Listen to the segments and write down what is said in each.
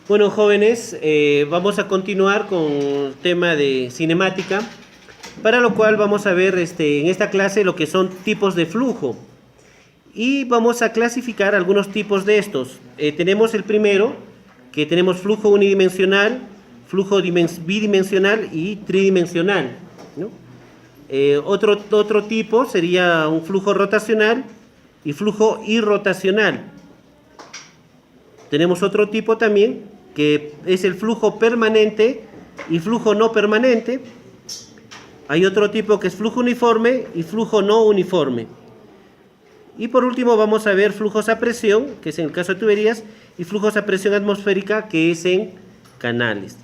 Bueno, jóvenes, vamos a continuar con el tema de cinemática, para lo cual vamos a ver en esta clase lo que son tipos de flujo. Y vamos a clasificar algunos tipos de estos. Tenemos el primero, que tenemos flujo unidimensional, flujo bidimensional y tridimensional, ¿no? Otro tipo sería un flujo rotacional y flujo irrotacional. Tenemos otro tipo también, que es el flujo permanente y flujo no permanente. Hay otro tipo que es flujo uniforme y flujo no uniforme. Y por último vamos a ver flujos a presión, que es en el caso de tuberías, y flujos a presión atmosférica, que es en canales.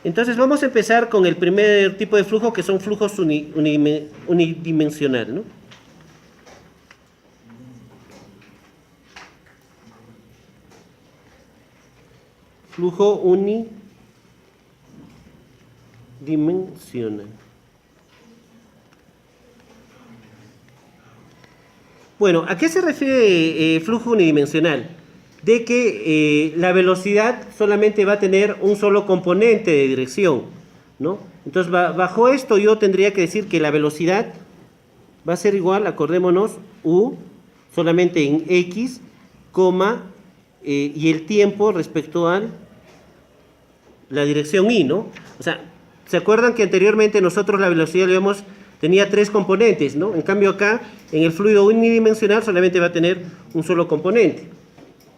Entonces vamos a empezar con el primer tipo de flujo, que son flujos unidimensional, ¿no? Flujo unidimensional. Bueno, ¿a qué se refiere flujo unidimensional? De que la velocidad solamente va a tener un solo componente de dirección, ¿no? Entonces, bajo esto yo tendría que decir que la velocidad va a ser igual, acordémonos, U, solamente en X, y el tiempo respecto a la dirección Y, ¿no? O sea, ¿se acuerdan que anteriormente nosotros la velocidad tenía tres componentes, ¿no? En cambio acá, en el fluido unidimensional solamente va a tener un solo componente,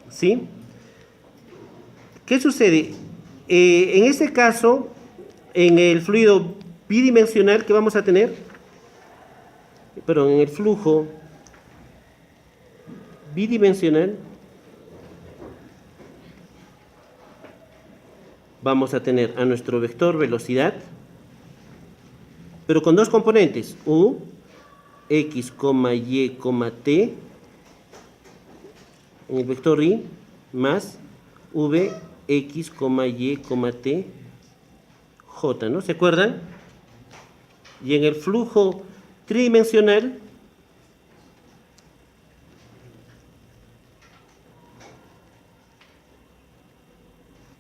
¿sí? ¿Qué sucede? En este caso, en el fluido bidimensional, ¿qué vamos a tener? Perdón, en el flujo bidimensional vamos a tener a nuestro vector velocidad, pero con dos componentes, U, X, Y, T, en el vector Y, más V, X, Y, T, J, ¿no? ¿Se acuerdan? Y en el flujo tridimensional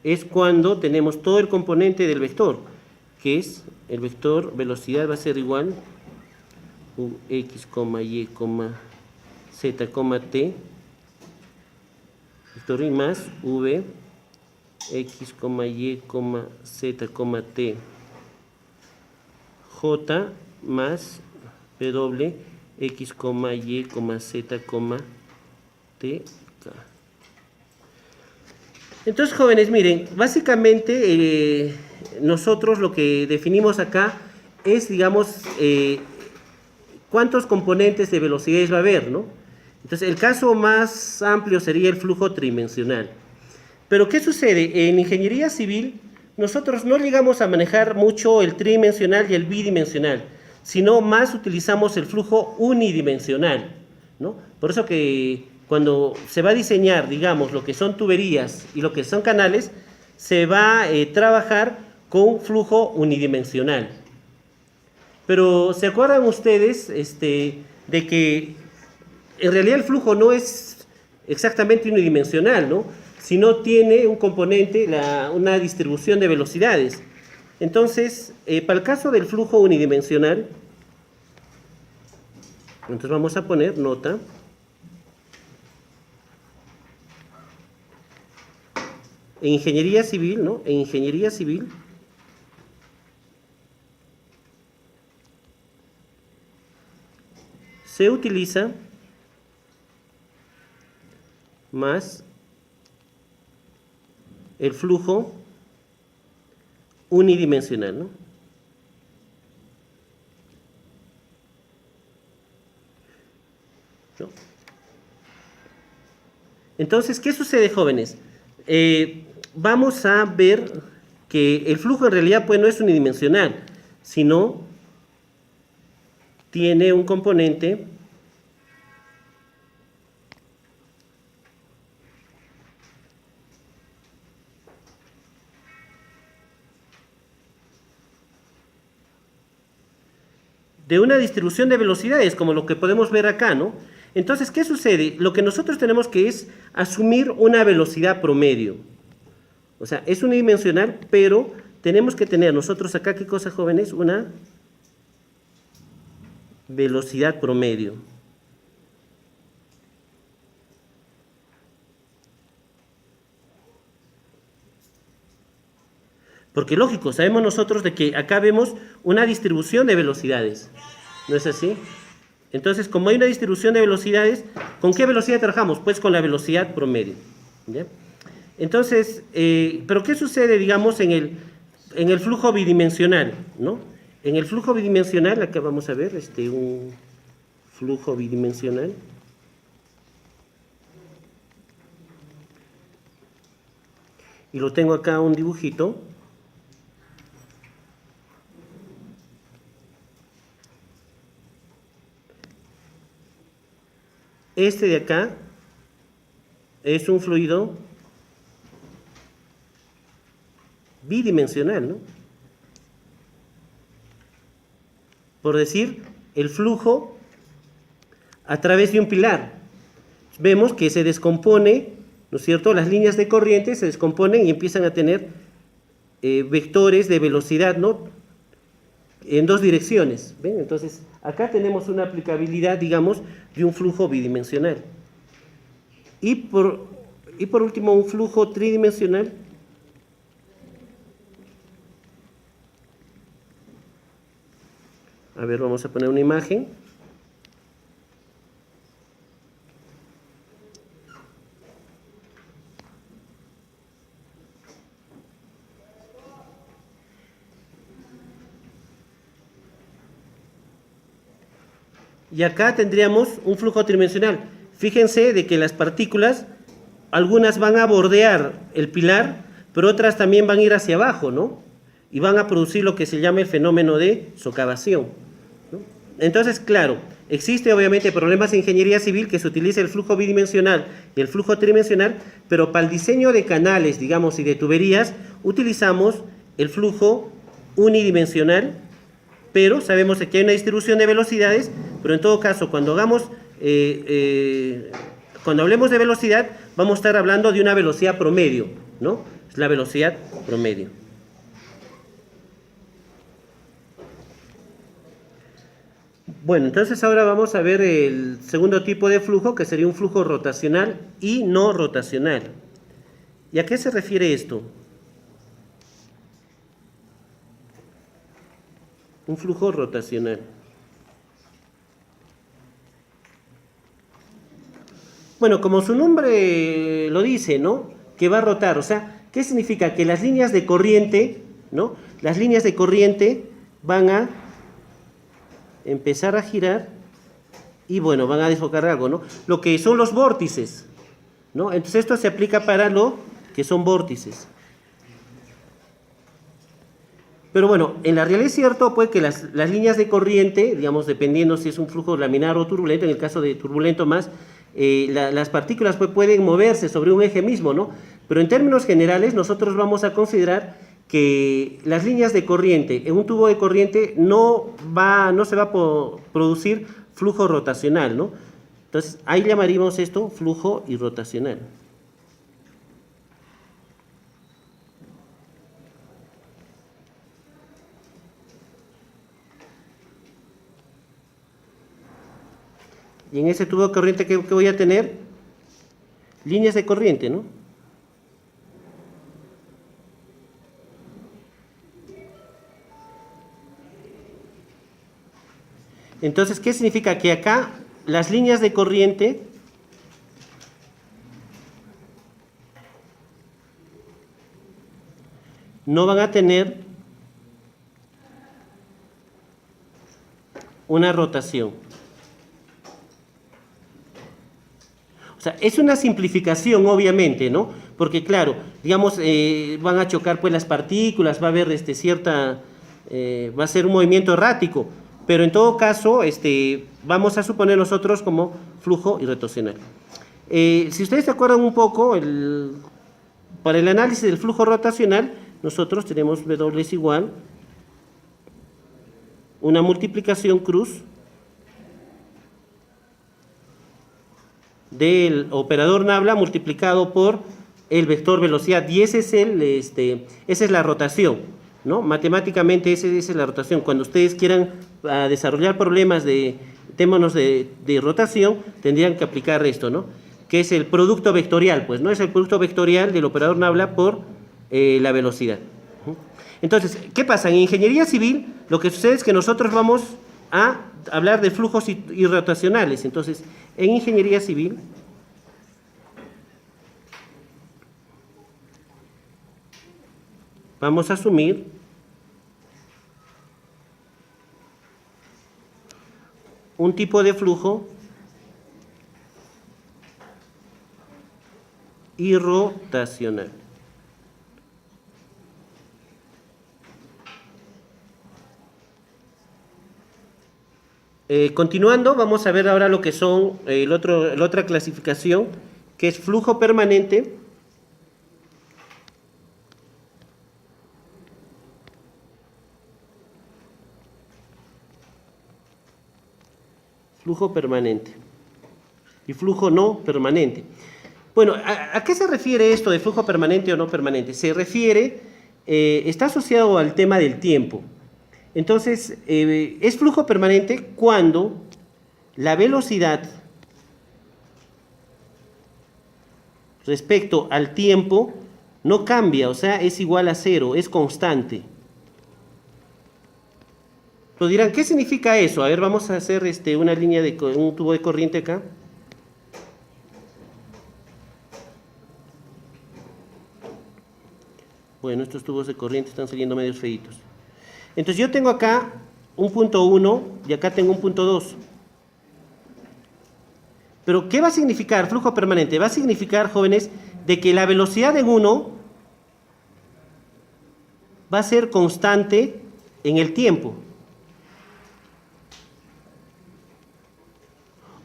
es cuando tenemos todo el componente del vector, que es el vector velocidad va a ser igual X, Y, Z, T, vector Y más V, X, Y, Z, T, J más W, X, Y, Z, T, K. Entonces, jóvenes, miren, básicamente nosotros lo que definimos acá es, digamos, cuántos componentes de velocidades va a haber, ¿no? Entonces, el caso más amplio sería el flujo tridimensional. Pero, ¿qué sucede? En ingeniería civil, nosotros no llegamos a manejar mucho el tridimensional y el bidimensional, sino más utilizamos el flujo unidimensional, ¿no? Por eso que cuando se va a diseñar, digamos, lo que son tuberías y lo que son canales, se va a trabajar con flujo unidimensional. Pero, ¿se acuerdan ustedes de que en realidad el flujo no es exactamente unidimensional, ¿no? Sino tiene un componente, una distribución de velocidades? Entonces, para el caso del flujo unidimensional, entonces vamos a poner nota. En ingeniería civil, ¿no? En ingeniería civil se utiliza más el flujo unidimensional, ¿no? ¿No? Entonces, ¿qué sucede, jóvenes? Vamos a ver que el flujo en realidad pues no es unidimensional, sino tiene un componente de una distribución de velocidades, como lo que podemos ver acá, ¿no? Entonces, ¿qué sucede? Lo que nosotros tenemos que es asumir una velocidad promedio. O sea, es unidimensional, pero tenemos que tener nosotros acá, ¿qué cosa, jóvenes? Una velocidad promedio. Porque lógico, sabemos nosotros de que acá vemos una distribución de velocidades. ¿No es así? Entonces, como hay una distribución de velocidades, ¿con qué velocidad trabajamos? Pues con la velocidad promedio. ¿Ya? Entonces, ¿pero qué sucede, digamos, en el flujo bidimensional? ¿No? En el flujo bidimensional, acá vamos a ver un flujo bidimensional. Y lo tengo acá un dibujito. Este de acá es un fluido bidimensional, ¿no? Por decir, el flujo a través de un pilar. Vemos que se descompone, ¿no es cierto? Las líneas de corriente se descomponen y empiezan a tener vectores de velocidad, ¿no? En dos direcciones, ¿ven? Entonces, acá tenemos una aplicabilidad, digamos, de un flujo bidimensional. Y por último, un flujo tridimensional. A ver, vamos a poner una imagen. Y acá tendríamos un flujo tridimensional. Fíjense de que las partículas, algunas van a bordear el pilar, pero otras también van a ir hacia abajo, ¿no? Y van a producir lo que se llama el fenómeno de socavación, ¿no? Entonces, claro, existe obviamente problemas de ingeniería civil que se utiliza el flujo bidimensional y el flujo tridimensional, pero para el diseño de canales, digamos, y de tuberías, utilizamos el flujo unidimensional, pero sabemos que hay una distribución de velocidades, pero en todo caso, cuando hablemos de velocidad, vamos a estar hablando de una velocidad promedio, ¿no? Es la velocidad promedio. Bueno, entonces ahora vamos a ver el segundo tipo de flujo, que sería un flujo rotacional y no rotacional. ¿Y a qué se refiere esto? Un flujo rotacional. Bueno, como su nombre lo dice, ¿no? Que va a rotar, o sea, ¿qué significa? Que las líneas de corriente, ¿no? Las líneas de corriente van a empezar a girar y, bueno, van a desfocar algo, ¿no? Lo que son los vórtices, ¿no? Entonces esto se aplica para lo que son vórtices. Pero bueno, en la realidad es cierto pues, que las líneas de corriente, digamos, dependiendo si es un flujo laminar o turbulento, en el caso de turbulento más, las partículas pues, pueden moverse sobre un eje mismo, ¿no? Pero en términos generales nosotros vamos a considerar que las líneas de corriente, en un tubo de corriente no se va a producir flujo rotacional, ¿no? Entonces, ahí llamaríamos esto flujo irrotacional. Y en ese tubo de corriente, ¿qué voy a tener? Líneas de corriente, ¿no? Entonces, ¿qué significa? Que acá las líneas de corriente no van a tener una rotación. O sea, es una simplificación, obviamente, ¿no? Porque, claro, digamos, van a chocar pues las partículas, va a haber va a ser un movimiento errático, pero en todo caso, vamos a suponer nosotros como flujo irrotacional. Si ustedes se acuerdan un poco, para el análisis del flujo rotacional, nosotros tenemos W es igual una multiplicación cruz del operador Nabla multiplicado por el vector velocidad, y ese es esa es la rotación, ¿no? Matemáticamente esa es la rotación. Cuando ustedes quieran desarrollar problemas de temas de rotación, tendrían que aplicar esto, ¿no? Que es el producto vectorial, pues, ¿no? Es el producto vectorial del operador nabla por la velocidad. Entonces, ¿qué pasa? En ingeniería civil, lo que sucede es que nosotros vamos a hablar de flujos irrotacionales. Entonces, en ingeniería civil, vamos a asumir un tipo de flujo irrotacional. Continuando, vamos a ver ahora lo que son la otra clasificación, que es flujo permanente. Flujo permanente y flujo no permanente. Bueno, ¿a qué se refiere esto de flujo permanente o no permanente? Se refiere, está asociado al tema del tiempo. Entonces, es flujo permanente cuando la velocidad respecto al tiempo no cambia, o sea, es igual a cero, es constante. Pero dirán, ¿qué significa eso? A ver, vamos a hacer una línea de un tubo de corriente acá. Bueno, estos tubos de corriente están saliendo medios feitos. Entonces yo tengo acá un punto 1 y acá tengo un punto 2. Pero ¿qué va a significar flujo permanente? Va a significar, jóvenes, de que la velocidad en 1 va a ser constante en el tiempo.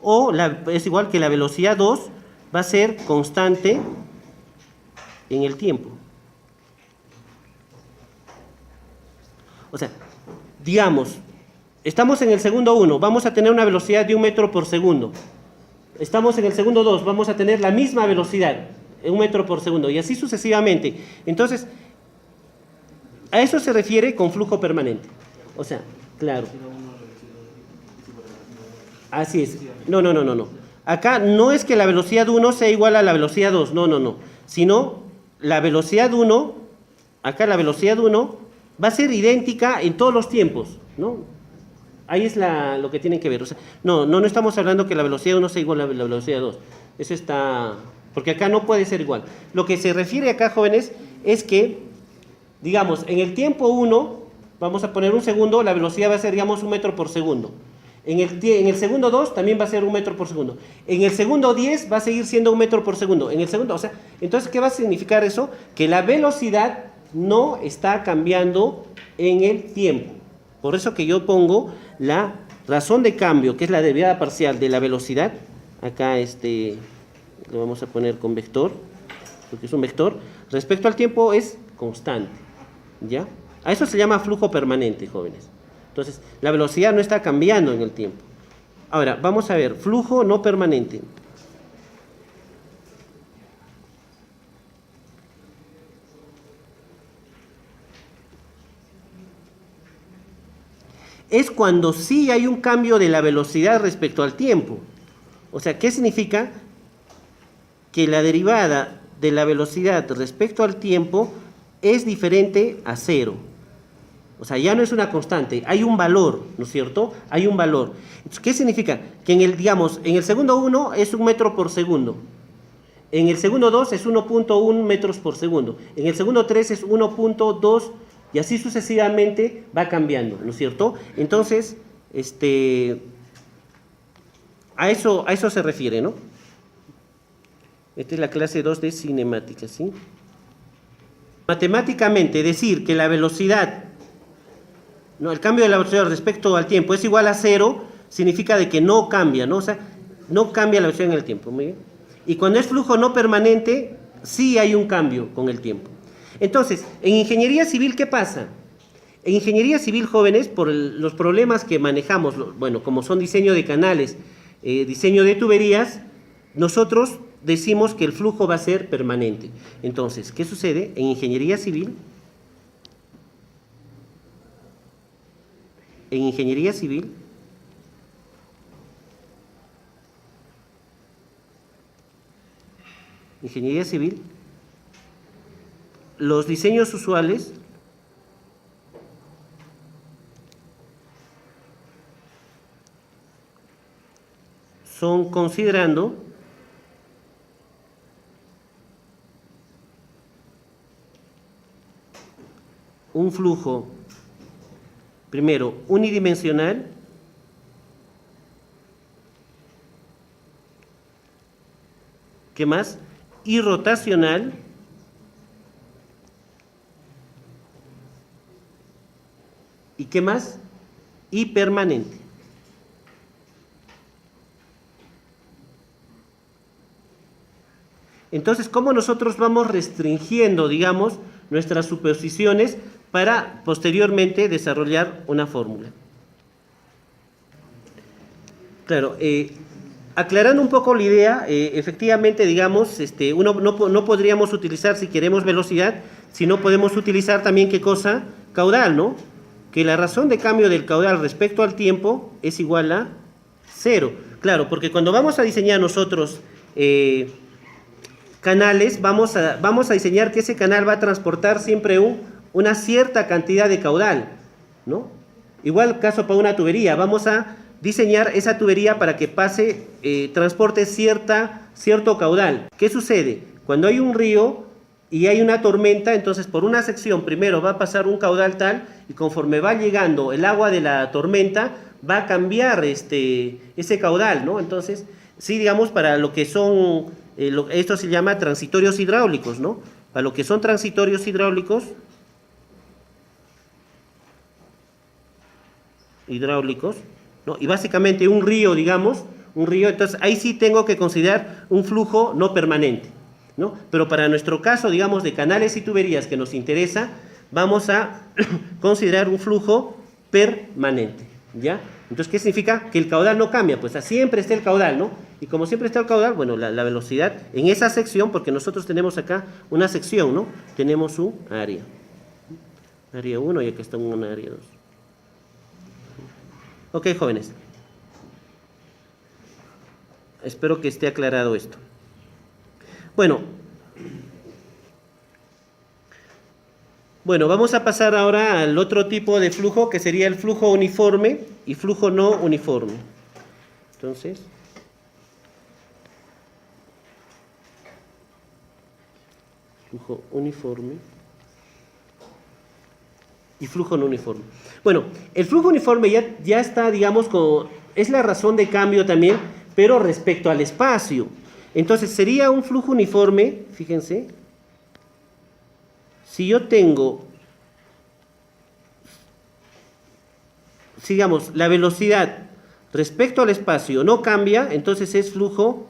O es igual que la velocidad 2 va a ser constante en el tiempo. O sea, digamos, estamos en el segundo 1, vamos a tener una velocidad de 1 metro por segundo. Estamos en el segundo 2, vamos a tener la misma velocidad, 1 metro por segundo, y así sucesivamente. Entonces, a eso se refiere con flujo permanente. O sea, claro. Así es. No. Acá no es que la velocidad 1 sea igual a la velocidad 2, no. Sino la velocidad 1, acá la velocidad 1 va a ser idéntica en todos los tiempos, ¿no? Ahí es lo que tienen que ver. O sea, no estamos hablando que la velocidad 1 sea igual a la velocidad 2. Eso está... Porque acá no puede ser igual. Lo que se refiere acá, jóvenes, es que, digamos, en el tiempo 1, vamos a poner un segundo, la velocidad va a ser, digamos, 1 metro por segundo. En el segundo 2 también va a ser 1 metro por segundo. En el segundo 10 va a seguir siendo 1 metro por segundo. En el segundo, o sea, entonces, ¿qué va a significar eso? Que la velocidad no está cambiando en el tiempo. Por eso que yo pongo la razón de cambio, que es la derivada parcial de la velocidad. Acá lo vamos a poner con vector, porque es un vector. Respecto al tiempo es constante, ¿ya? A eso se llama flujo permanente, jóvenes. Entonces, la velocidad no está cambiando en el tiempo. Ahora, vamos a ver, flujo no permanente. Es cuando sí hay un cambio de la velocidad respecto al tiempo. O sea, ¿qué significa? Que la derivada de la velocidad respecto al tiempo es diferente a cero. O sea, ya no es una constante, hay un valor, ¿no es cierto? Hay un valor. Entonces, ¿qué significa? Que en el segundo 1 es 1 metro por segundo. En el segundo 2 es 1.1 metros por segundo. En el segundo 3 es 1.2 y así sucesivamente va cambiando, ¿no es cierto? Entonces, a eso se refiere, ¿no? Esta es la clase 2 de cinemática, ¿sí? Matemáticamente, decir que la velocidad, no, el cambio de la velocidad respecto al tiempo es igual a 0, significa de que no cambia, ¿no? O sea, no cambia la velocidad en el tiempo, muy bien. Y cuando es flujo no permanente, sí hay un cambio con el tiempo. Entonces, en ingeniería civil, ¿qué pasa? En ingeniería civil, jóvenes, por los problemas que manejamos, bueno, como son diseño de canales, diseño de tuberías, nosotros decimos que el flujo va a ser permanente. Entonces, ¿qué sucede? En ingeniería civil, ingeniería civil los diseños usuales son considerando un flujo, primero, unidimensional, ¿qué más? Y rotacional, ¿y qué más? Y permanente. Entonces, ¿cómo nosotros vamos restringiendo, digamos, nuestras suposiciones para posteriormente desarrollar una fórmula? Claro, aclarando un poco la idea, efectivamente, digamos, no podríamos utilizar, si queremos velocidad, si no podemos utilizar también, ¿qué cosa? Caudal, ¿no? Que la razón de cambio del caudal respecto al tiempo es igual a 0. Claro, porque cuando vamos a diseñar nosotros canales, vamos a diseñar que ese canal va a transportar siempre una cierta cantidad de caudal, ¿no? Igual caso para una tubería, vamos a diseñar esa tubería para que pase, transporte cierto caudal. ¿Qué sucede? Cuando hay un río y hay una tormenta, entonces por una sección primero va a pasar un caudal tal, y conforme va llegando el agua de la tormenta, va a cambiar ese caudal, ¿no? Entonces, sí, digamos, para lo que son, esto se llama transitorios hidráulicos, ¿no? Para lo que son transitorios hidráulicos, ¿no? Y básicamente un río, digamos, entonces ahí sí tengo que considerar un flujo no permanente, ¿no? Pero para nuestro caso, digamos, de canales y tuberías que nos interesa, vamos a considerar un flujo permanente, ¿ya? Entonces, ¿qué significa? Que el caudal no cambia, pues siempre está el caudal, ¿no? Y como siempre está el caudal, bueno, la velocidad en esa sección, porque nosotros tenemos acá una sección, ¿no? Tenemos un área 1 y acá está una área 2. Ok, jóvenes. Espero que esté aclarado esto. Bueno, vamos a pasar ahora al otro tipo de flujo, que sería el flujo uniforme y flujo no uniforme. Entonces, flujo uniforme y flujo no uniforme. Bueno, el flujo uniforme ya está, digamos, es la razón de cambio también, pero respecto al espacio. Entonces, sería un flujo uniforme, fíjense, si yo tengo, digamos, la velocidad respecto al espacio no cambia, entonces es flujo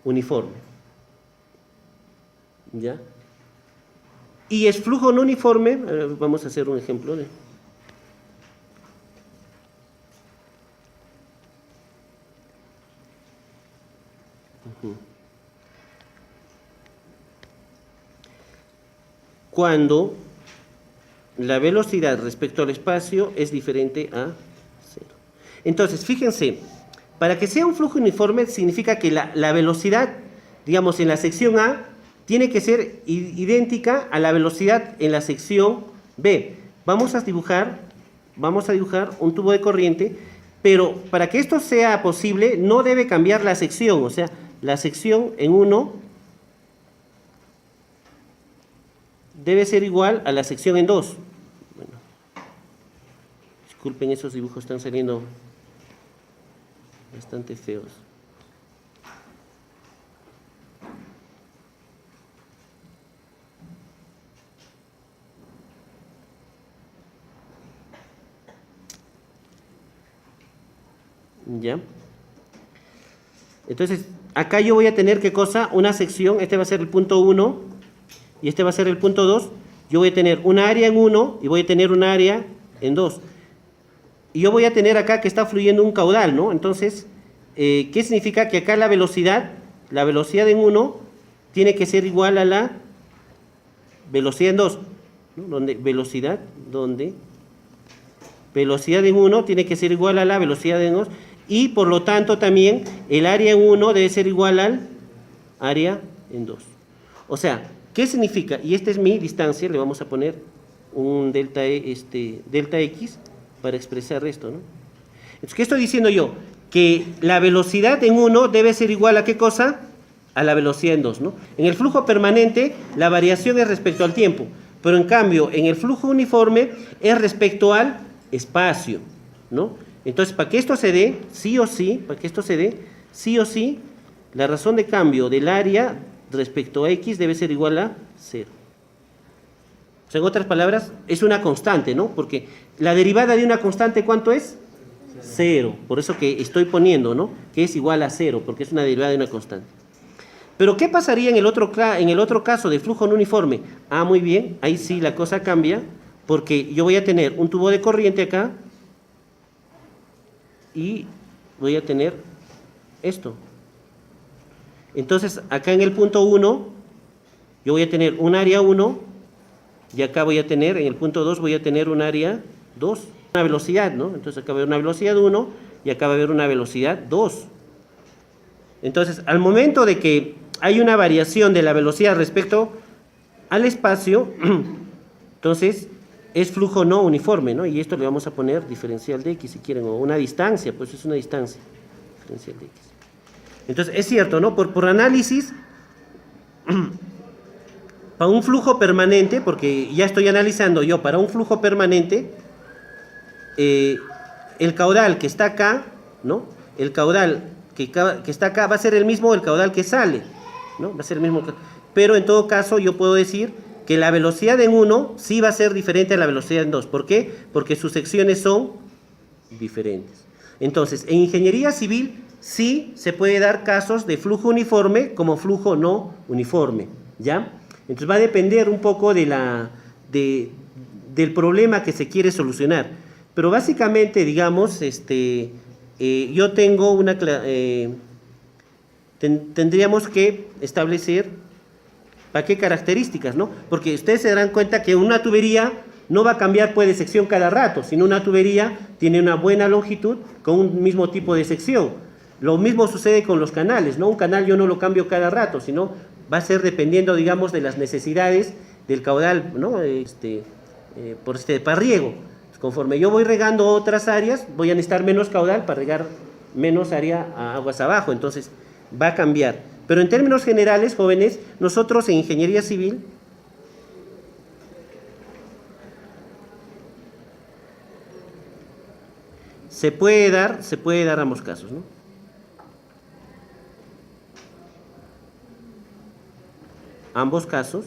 uniforme. ¿Ya? Y es flujo no uniforme, vamos a hacer un ejemplo. Cuando la velocidad respecto al espacio es diferente a 0. Entonces, fíjense, para que sea un flujo uniforme significa que la velocidad, digamos, en la sección A tiene que ser idéntica a la velocidad en la sección B. Vamos a dibujar un tubo de corriente, pero para que esto sea posible no debe cambiar la sección, o sea, la sección en 1 debe ser igual a la sección en 2. Bueno, disculpen, esos dibujos están saliendo bastante feos. ¿Ya? Entonces, acá yo voy a tener, ¿qué cosa? Una sección, este va a ser el punto 1 y este va a ser el punto 2. Yo voy a tener una área en 1 y voy a tener una área en 2. Y yo voy a tener acá que está fluyendo un caudal, ¿no? Entonces, ¿qué significa? Que acá la velocidad la velocidad en 1 tiene que ser igual a la velocidad en 2, ¿no? Donde velocidad en 1 tiene que ser igual a la velocidad en 2, y por lo tanto también el área en 1 debe ser igual al área en 2. O sea, ¿qué significa? Y esta es mi distancia, le vamos a poner un delta x para expresar esto, ¿no? Entonces, ¿qué estoy diciendo yo? Que la velocidad en 1 debe ser igual a ¿qué cosa? A la velocidad en 2, ¿no? En el flujo permanente la variación es respecto al tiempo, pero en cambio en el flujo uniforme es respecto al espacio, ¿no? Entonces, para que esto se dé, sí o sí, la razón de cambio del área respecto a x debe ser igual a 0. O sea, en otras palabras, es una constante, ¿no? Porque la derivada de una constante, ¿cuánto es? 0. Por eso que estoy poniendo, ¿no? Que es igual a 0, porque es una derivada de una constante. Pero, ¿qué pasaría en el otro caso de flujo no uniforme? Ah, muy bien, ahí sí la cosa cambia, porque yo voy a tener un tubo de corriente acá, y voy a tener esto. Entonces, acá en el punto 1, yo voy a tener un área 1, y acá voy a tener, en el punto 2, voy a tener un área 2. Una velocidad, ¿no? Entonces, acá va a haber una velocidad 1, y acá va a haber una velocidad 2. Entonces, al momento de que hay una variación de la velocidad respecto al espacio, entonces es flujo no uniforme, ¿no? Y esto le vamos a poner diferencial de x si quieren, o una distancia, pues es una distancia, diferencial de x. Entonces, es cierto, ¿no? Por análisis, para un flujo permanente, porque ya estoy analizando yo, para un flujo permanente, el caudal que está acá, ¿no? El caudal que está acá va a ser el mismo el caudal que sale, ¿no? Va a ser el mismo, pero en todo caso yo puedo decir que la velocidad en 1 sí va a ser diferente a la velocidad en 2. ¿Por qué? Porque sus secciones son diferentes. Entonces, en ingeniería civil sí se puede dar casos de flujo uniforme como flujo no uniforme, ¿ya? Entonces va a depender un poco del problema que se quiere solucionar. Pero básicamente, digamos, yo tengo tendríamos que establecer ¿para qué características, no? Porque ustedes se darán cuenta que una tubería no va a cambiar pues de sección cada rato, sino una tubería tiene una buena longitud con un mismo tipo de sección. Lo mismo sucede con los canales, ¿no? Un canal yo no lo cambio cada rato, sino va a ser dependiendo, digamos, de las necesidades del caudal, ¿no? Para riego. Conforme yo voy regando otras áreas, voy a necesitar menos caudal para regar menos área a aguas abajo, entonces va a cambiar. Pero en términos generales, jóvenes, nosotros en ingeniería civil se puede dar ambos casos, ¿no? Ambos casos,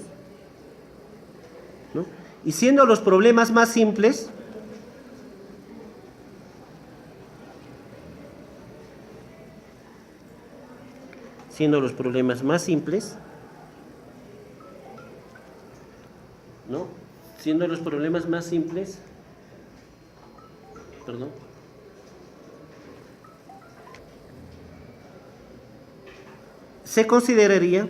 ¿no? Y siendo los problemas más simples, ¿no? Perdón. Se consideraría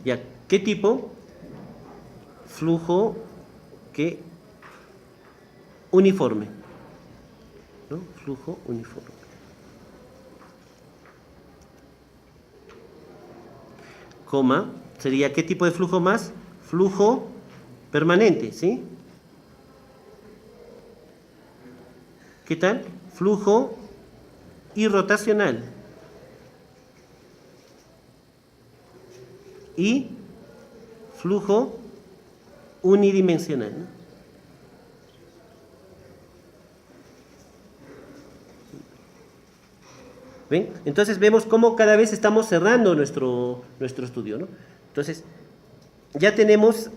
ya, ¿qué tipo? Flujo que uniforme, ¿no? Flujo uniforme. Coma, sería ¿qué tipo de flujo más? Flujo permanente, ¿sí? ¿Qué tal? Flujo irrotacional. Y flujo unidimensional, ¿no? ¿Ven? Entonces vemos cómo cada vez estamos cerrando nuestro estudio, ¿no? Entonces, ya tenemos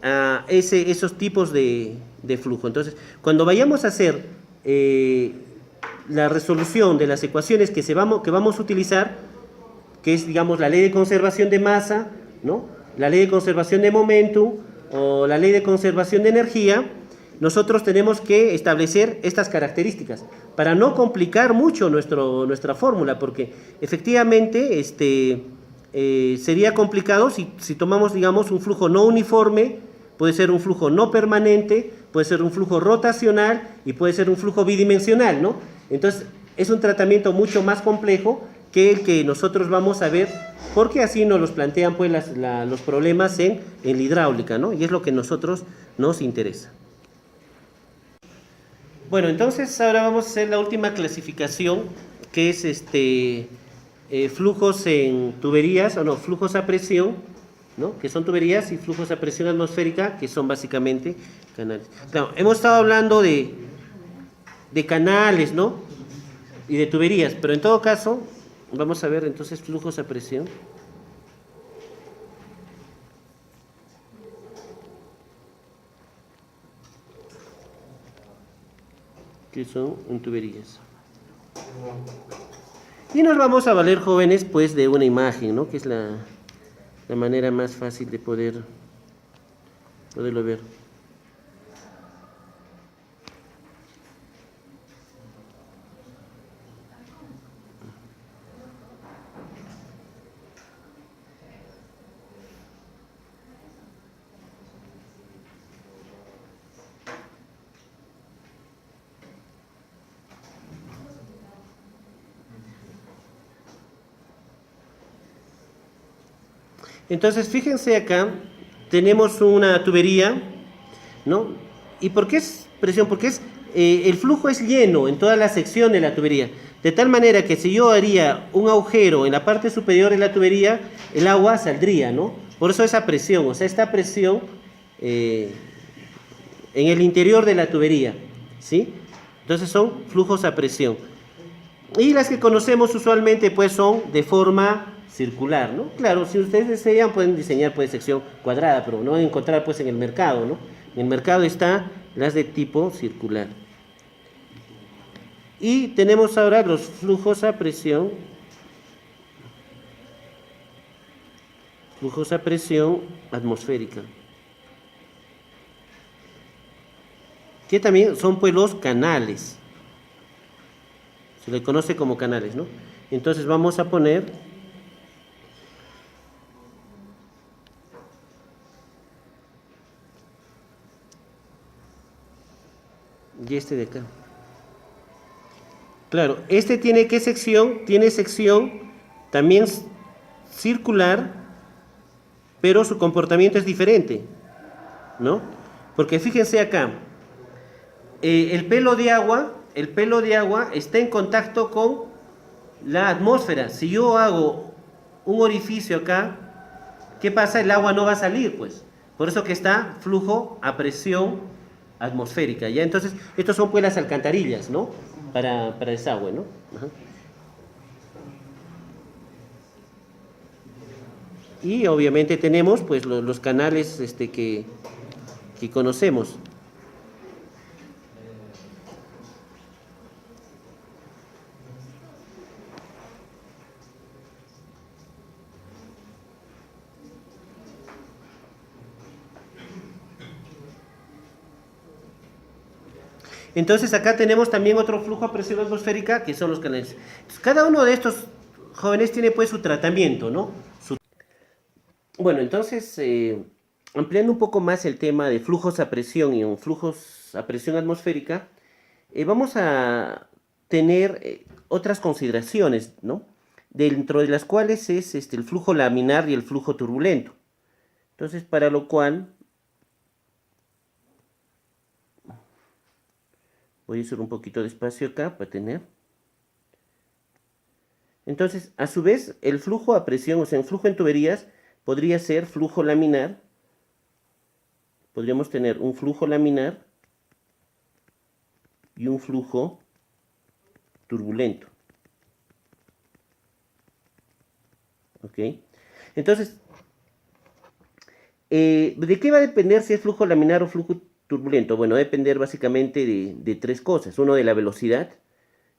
esos tipos de flujo. Entonces, cuando vayamos a hacer la resolución de las ecuaciones que vamos a utilizar, que es, digamos, la ley de conservación de masa, ¿no? La ley de conservación de momentum o la ley de conservación de energía, nosotros tenemos que establecer estas características para no complicar mucho nuestra fórmula, porque efectivamente sería complicado si tomamos, digamos, un flujo no uniforme, puede ser un flujo no permanente, puede ser un flujo rotacional y puede ser un flujo bidimensional, ¿no? Entonces, es un tratamiento mucho más complejo que el que nosotros vamos a ver, porque así nos los plantean pues los problemas en la hidráulica, ¿no? Y es lo que a nosotros nos interesa. Bueno, entonces ahora vamos a hacer la última clasificación, que es flujos en tuberías, o no, flujos a presión, ¿no? Que son tuberías, y flujos a presión atmosférica, que son básicamente canales. Claro, hemos estado hablando de canales, ¿no? Y de tuberías, pero en todo caso, vamos a ver entonces flujos a presión. Que son en tuberías. Y nos vamos a valer, jóvenes, pues de una imagen, ¿no? Que es la manera más fácil de poderlo ver. Entonces, fíjense acá, tenemos una tubería, ¿no? ¿Y por qué es presión? Porque el flujo es lleno en toda la sección de la tubería. De tal manera que si yo haría un agujero en la parte superior de la tubería, el agua saldría, ¿no? Por eso esa presión, o sea, esta presión en el interior de la tubería, ¿sí? Entonces son flujos a presión. Y las que conocemos usualmente pues son de forma circular, ¿no? Claro, si ustedes desean pueden diseñar pues sección cuadrada, pero no van a encontrar pues en el mercado, ¿no? En el mercado están las de tipo circular. Y tenemos ahora los flujos a presión. Flujos a presión atmosférica. Que también son pues los canales. Se le conoce como canales, ¿no? Entonces vamos a poner y este de acá. Claro, este tiene ¿qué sección? Tiene sección también circular, pero su comportamiento es diferente, ¿no? Porque fíjense acá, el pelo de agua está en contacto con la atmósfera. Si yo hago un orificio acá, ¿qué pasa? El agua no va a salir, pues. Por eso que está flujo a presión atmosférica, ¿ya? Entonces, estos son pues las alcantarillas, ¿no? Para desagüe, ¿no? Ajá. Y obviamente tenemos pues los canales que conocemos. Entonces acá tenemos también otro flujo a presión atmosférica, que son los canales. Entonces, cada uno de estos jóvenes tiene pues su tratamiento, ¿no? Bueno, entonces, ampliando un poco más el tema de flujos a presión y flujos a presión atmosférica, vamos a tener otras consideraciones, ¿no? Dentro de las cuales es el flujo laminar y el flujo turbulento. Entonces, para lo cual voy a hacer un poquito de espacio acá para tener. Entonces, a su vez, el flujo a presión, o sea, un flujo en tuberías, podría ser flujo laminar. Podríamos tener un flujo laminar y un flujo turbulento. ¿Ok? Entonces, ¿de qué va a depender si es flujo laminar o flujo turbulento? Bueno, va a depender básicamente de tres cosas. Uno, de la velocidad,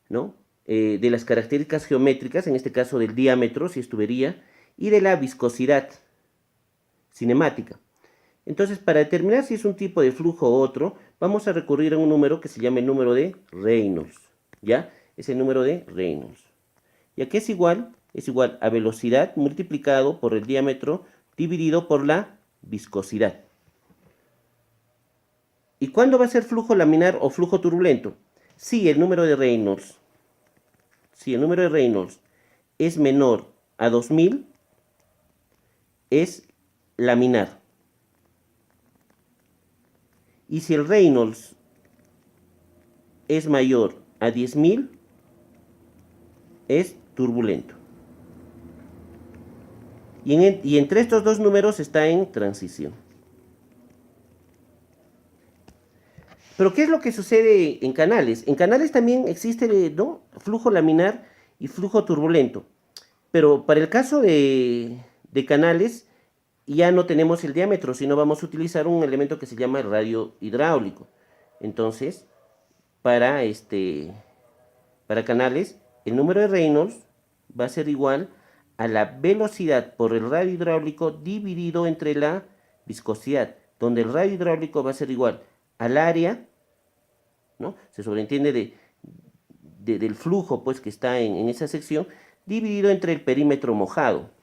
¿no? De las características geométricas, en este caso del diámetro, si es tubería, y de la viscosidad cinemática. Entonces, para determinar si es un tipo de flujo u otro, vamos a recurrir a un número que se llama el número de Reynolds, ¿ya? Es el número de Reynolds. ¿Y a qué es igual? Es igual a velocidad multiplicado por el diámetro dividido por la viscosidad. ¿Y cuándo va a ser flujo laminar o flujo turbulento? Si el número de Reynolds, si el número de Reynolds es menor a 2000, es laminar. Y si el Reynolds es mayor a 10.000, es turbulento. Y entre estos dos números está en transición. Pero ¿qué es lo que sucede en canales? En canales también existe, ¿no?, flujo laminar y flujo turbulento. Pero para el caso de canales ya no tenemos el diámetro, sino vamos a utilizar un elemento que se llama el radio hidráulico. Entonces, para canales, el número de Reynolds va a ser igual a la velocidad por el radio hidráulico dividido entre la viscosidad, donde el radio hidráulico va a ser igual al área, ¿no? Se sobreentiende del flujo, pues, que está en esa sección, dividido entre el perímetro mojado.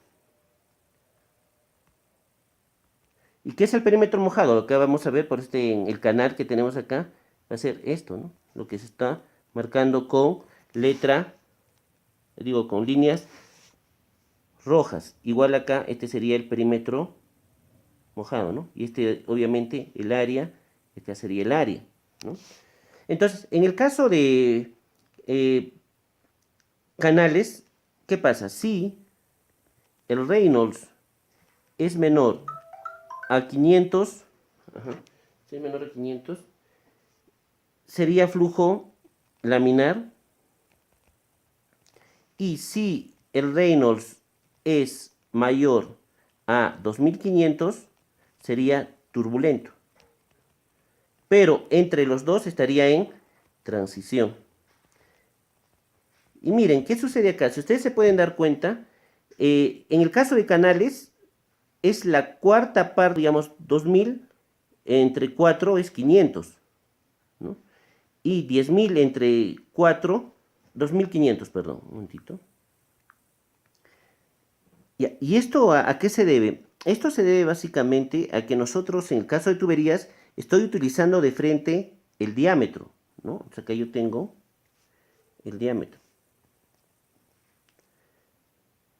¿Y qué es el perímetro mojado? Acá vamos a ver por el canal que tenemos acá, va a ser esto, ¿no? Lo que se está marcando con con líneas rojas. Igual acá, este sería el perímetro mojado, ¿no? Y obviamente, el área, sería el área, ¿no? Entonces, en el caso de canales, ¿qué pasa? Si el Reynolds es menor a 500, si es menor a 500, sería flujo laminar. Y si el Reynolds es mayor a 2500, sería turbulento. Pero entre los dos estaría en transición. Y miren, ¿qué sucede acá? Si ustedes se pueden dar cuenta, en el caso de canales, es la cuarta parte, digamos, 2000 entre 4 es 500, ¿no? Y 10.000 entre 4, 2500, perdón, un momentito. ¿Y esto a qué se debe? Esto se debe básicamente a que nosotros, en el caso de tuberías, estoy utilizando de frente el diámetro, ¿no? O sea, acá yo tengo el diámetro.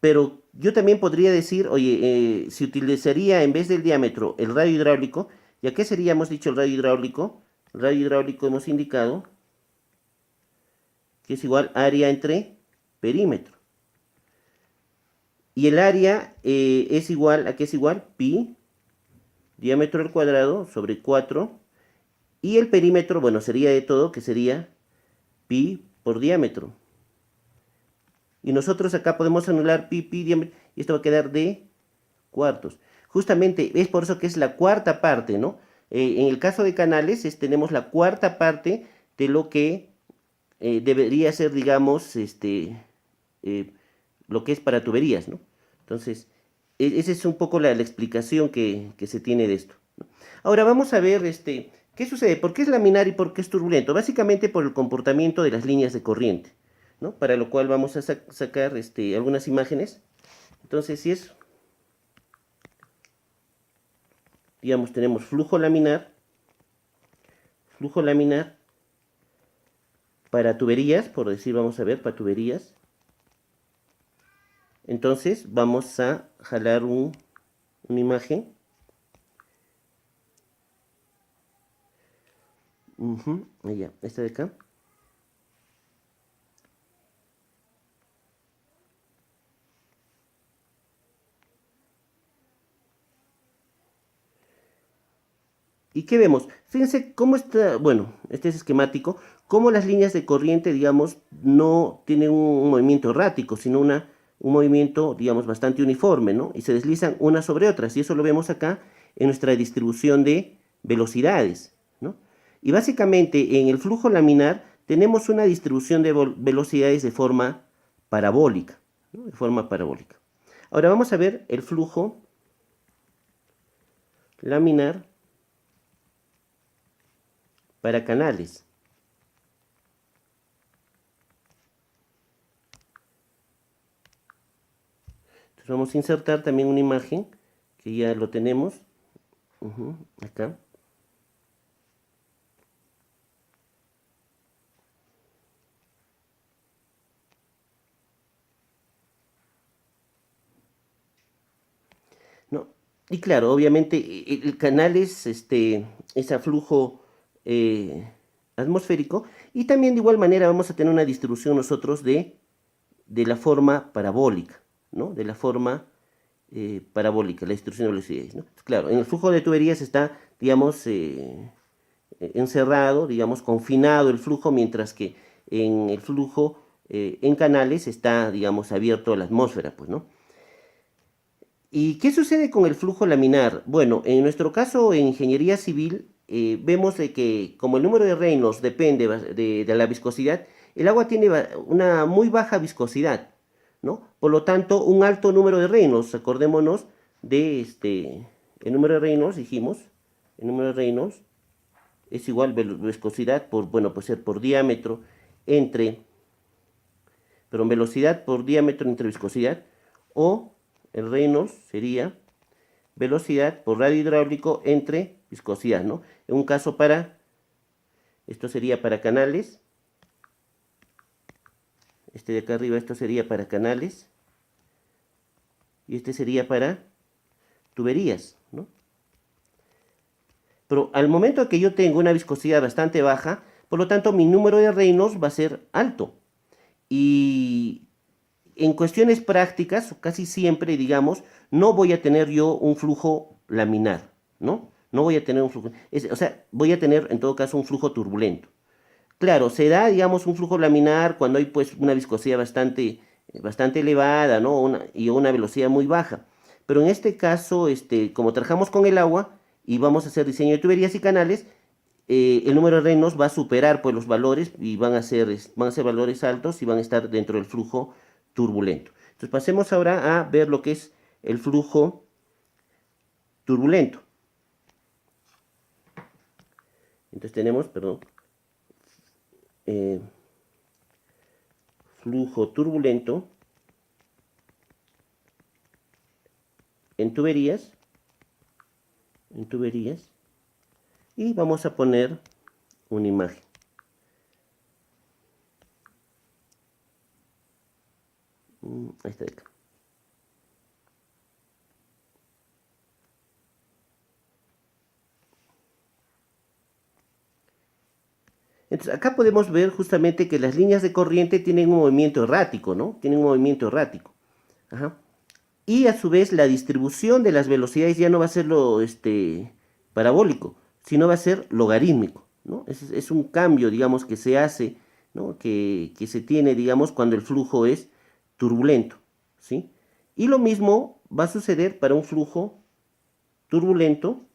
Pero yo también podría decir, oye, si utilizaría en vez del diámetro el radio hidráulico, ¿y a qué sería, hemos dicho, el radio hidráulico? El radio hidráulico hemos indicado que es igual área entre perímetro. Y el área es igual, ¿a qué es igual? Pi, diámetro al cuadrado, sobre 4. Y el perímetro, bueno, sería de todo, que sería pi por diámetro. Y nosotros acá podemos anular pi, diámetro, y esto va a quedar de cuartos. Justamente es por eso que es la cuarta parte, ¿no? En el caso de canales, tenemos la cuarta parte de lo que debería ser, digamos, lo que es para tuberías, ¿no? Entonces, esa es un poco la explicación que se tiene de esto, ¿no? Ahora vamos a ver, ¿qué sucede? ¿Por qué es laminar y por qué es turbulento? Básicamente por el comportamiento de las líneas de corriente, ¿no? Para lo cual vamos a sacar algunas imágenes. Entonces, si es, digamos, tenemos flujo laminar para tuberías, por decir, vamos a ver, para tuberías. Entonces, vamos a jalar una imagen. Allá, esta de acá. ¿Y qué vemos? Fíjense cómo está, bueno, este es esquemático, cómo las líneas de corriente, digamos, no tienen un movimiento errático, sino un movimiento, digamos, bastante uniforme, ¿no? Y se deslizan unas sobre otras, y eso lo vemos acá en nuestra distribución de velocidades, ¿no? Y básicamente en el flujo laminar tenemos una distribución de velocidades de forma parabólica, ¿no? De forma parabólica. Ahora vamos a ver el flujo laminar para canales. Entonces vamos a insertar también una imagen que ya lo tenemos. Acá. ¿No? Y claro, obviamente el canal es a flujo atmosférico, y también de igual manera vamos a tener una distribución nosotros de la forma parabólica, ¿no? De la forma parabólica, la distribución de velocidades, ¿no? Claro, en el flujo de tuberías está, digamos, encerrado, digamos, confinado el flujo, mientras que en el flujo en canales está, digamos, abierto a la atmósfera, pues, ¿no? ¿Y qué sucede con el flujo laminar? Bueno, en nuestro caso, en ingeniería civil, vemos de que como el número de Reynolds depende de la viscosidad, el agua tiene una muy baja viscosidad, ¿no? Por lo tanto, un alto número de Reynolds, acordémonos de el número de Reynolds, dijimos, el número de Reynolds es igual viscosidad por, bueno, puede ser por diámetro entre, pero velocidad por diámetro entre viscosidad, o el Reynolds sería velocidad por radio hidráulico entre viscosidad, ¿no? En un caso esto sería para canales, este de acá arriba, esto sería para canales, y este sería para tuberías, ¿no? Pero al momento que yo tengo una viscosidad bastante baja, por lo tanto mi número de Reynolds va a ser alto. Y en cuestiones prácticas, casi siempre, digamos, no voy a tener yo un flujo laminar, ¿no? No voy a tener un flujo, o sea, voy a tener en todo caso un flujo turbulento. Claro, se da, digamos, un flujo laminar cuando hay pues una viscosidad bastante elevada, ¿no? Y una velocidad muy baja. Pero en este caso, como trabajamos con el agua y vamos a hacer diseño de tuberías y canales, el número de Reynolds va a superar pues los valores y van a ser valores altos y van a estar dentro del flujo turbulento. Entonces pasemos ahora a ver lo que es el flujo turbulento. Entonces tenemos, perdón, flujo turbulento en tuberías, y vamos a poner una imagen. Ahí está de acá. Entonces acá podemos ver justamente que las líneas de corriente tienen un movimiento errático, ¿no? Tienen un movimiento errático. Ajá. Y a su vez la distribución de las velocidades ya no va a ser parabólico, sino va a ser logarítmico, ¿no? Es un cambio, digamos, que se hace, ¿no? Que se tiene, digamos, cuando el flujo es turbulento, ¿sí? Y lo mismo va a suceder para un flujo turbulento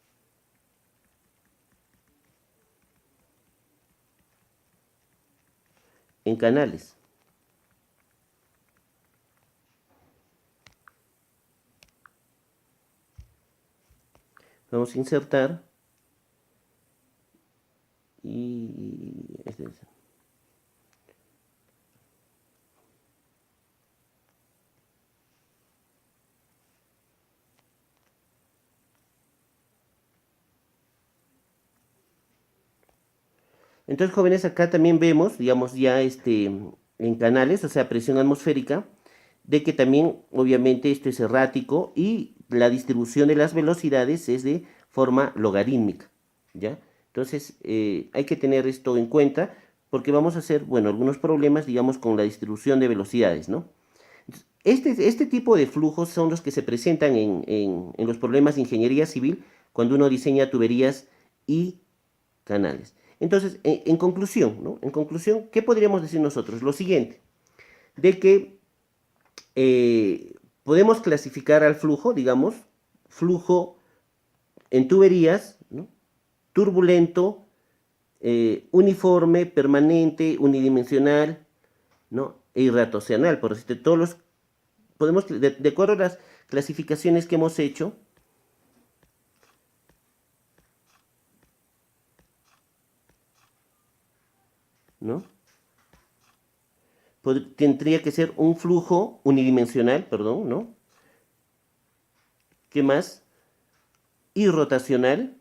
en canales. Vamos a insertar y entonces, jóvenes, acá también vemos, digamos, ya en canales, o sea, presión atmosférica, de que también, obviamente, esto es errático y la distribución de las velocidades es de forma logarítmica, ¿ya? Entonces, hay que tener esto en cuenta porque vamos a hacer, bueno, algunos problemas, digamos, con la distribución de velocidades, ¿no? Este tipo de flujos son los que se presentan en los problemas de ingeniería civil cuando uno diseña tuberías y canales. Entonces, en conclusión, ¿no? En conclusión, ¿qué podríamos decir nosotros? Lo siguiente, de que podemos clasificar al flujo, digamos, flujo en tuberías, ¿no? Turbulento, uniforme, permanente, unidimensional, ¿no? E irratocional, por decirte, podemos, de acuerdo a las clasificaciones que hemos hecho, ¿no? Tendría que ser un flujo unidimensional, perdón, ¿no? ¿Qué más? Irrotacional,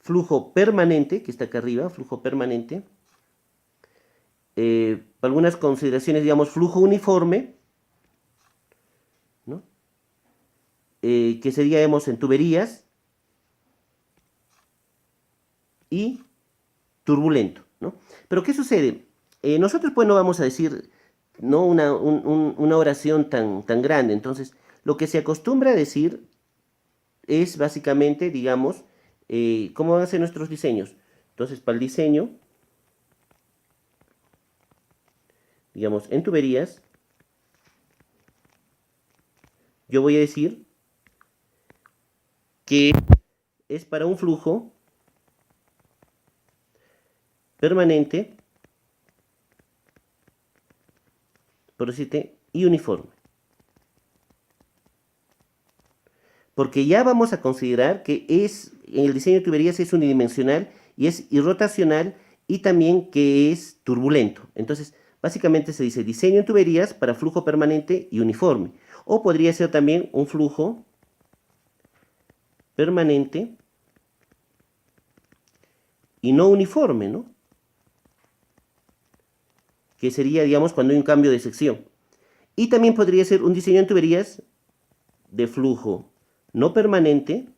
flujo permanente, que está acá arriba, flujo permanente. Algunas consideraciones, digamos, flujo uniforme, ¿no? Que sería, digamos, en tuberías, y turbulento, ¿no? Pero ¿qué sucede? Nosotros pues no vamos a decir, ¿no? Una oración tan grande. Entonces, lo que se acostumbra a decir es básicamente, digamos, cómo van a ser nuestros diseños. Entonces, para el diseño, digamos, en tuberías, yo voy a decir que es para un flujo permanente, por decirte, y uniforme. Porque ya vamos a considerar que en el diseño de tuberías es unidimensional y es irrotacional y también que es turbulento. Entonces, básicamente se dice diseño en tuberías para flujo permanente y uniforme. O podría ser también un flujo permanente y no uniforme, ¿no? Que sería, digamos, cuando hay un cambio de sección. Y también podría ser un diseño en tuberías de flujo no permanente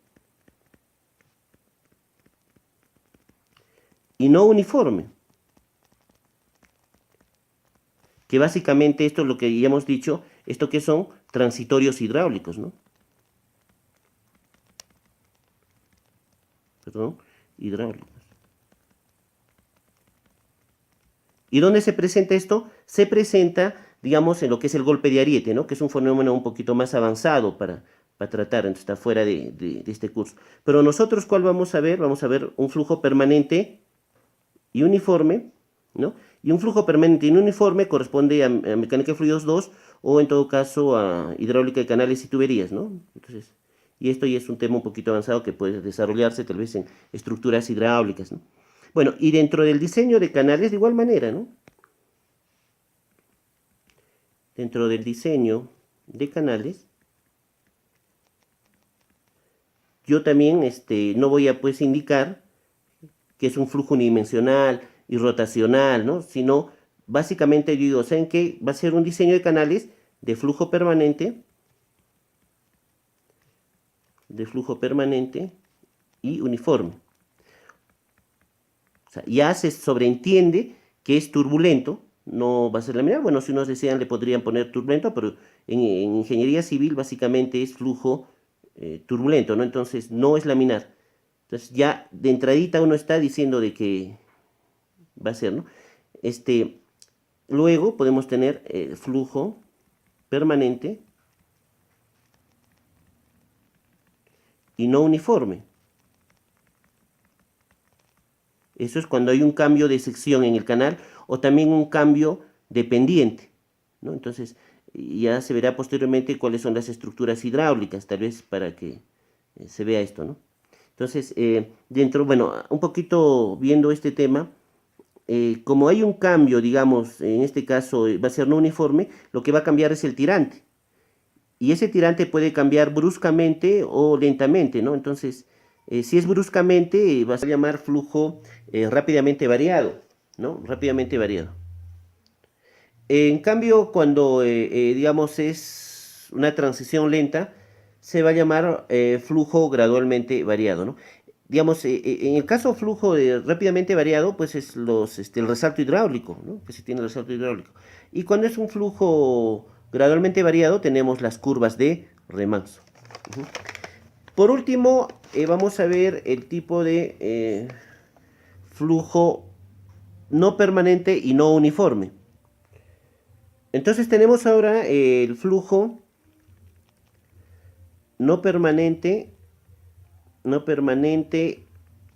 y no uniforme. Que básicamente esto es lo que ya hemos dicho, esto que son transitorios hidráulicos, ¿no? Perdón, hidráulicos. ¿Y dónde se presenta esto? Se presenta, digamos, en lo que es el golpe de ariete, ¿no? Que es un fenómeno un poquito más avanzado para tratar, entonces está fuera de este curso. Pero nosotros, ¿cuál vamos a ver? Vamos a ver un flujo permanente y uniforme, ¿no? Y un flujo permanente y uniforme corresponde a mecánica de fluidos 2 o en todo caso a hidráulica de canales y tuberías, ¿no? Entonces, y esto ya es un tema un poquito avanzado que puede desarrollarse tal vez en estructuras hidráulicas, ¿no? Bueno, y dentro del diseño de canales de igual manera, ¿no? Dentro del diseño de canales, yo también no voy a pues indicar que es un flujo unidimensional y rotacional, ¿no? Sino básicamente yo digo, ¿saben qué? Va a ser un diseño de canales de flujo permanente y uniforme. O sea, ya se sobreentiende que es turbulento, no va a ser laminar. Bueno, si unos desean le podrían poner turbulento, pero en ingeniería civil básicamente es flujo turbulento, ¿no? Entonces no es laminar. Entonces ya de entradita uno está diciendo de que va a ser, ¿no? Luego podemos tener flujo permanente y no uniforme. Eso es cuando hay un cambio de sección en el canal o también un cambio de pendiente, ¿no? Entonces ya se verá posteriormente cuáles son las estructuras hidráulicas, tal vez para que se vea esto, ¿no? Entonces, bueno, un poquito viendo este tema, como hay un cambio, digamos, en este caso va a ser no uniforme, lo que va a cambiar es el tirante. Y ese tirante puede cambiar bruscamente o lentamente, ¿no? Entonces, si es bruscamente, va a llamar flujo rápidamente variado, ¿no? Rápidamente variado. En cambio, cuando, digamos, es una transición lenta, se va a llamar flujo gradualmente variado, ¿no? Digamos, en el caso flujo rápidamente variado, pues es el resalto hidráulico, ¿no? Que se tiene el resalto hidráulico. Y cuando es un flujo gradualmente variado, tenemos las curvas de remanso. Por último, vamos a ver el tipo de flujo no permanente y no uniforme. Entonces tenemos ahora el flujo no permanente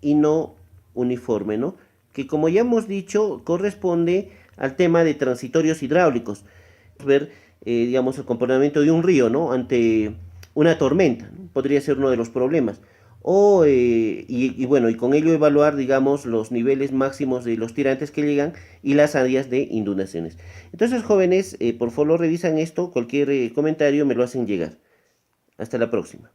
y no uniforme, ¿no? Que como ya hemos dicho, corresponde al tema de transitorios hidráulicos. Ver, digamos, el comportamiento de un río, ¿no? Ante una tormenta, ¿no? Podría ser uno de los problemas. y bueno, y con ello evaluar, digamos, los niveles máximos de los tirantes que llegan y las áreas de inundaciones. Entonces, jóvenes, por favor revisan esto, cualquier comentario me lo hacen llegar. Hasta la próxima.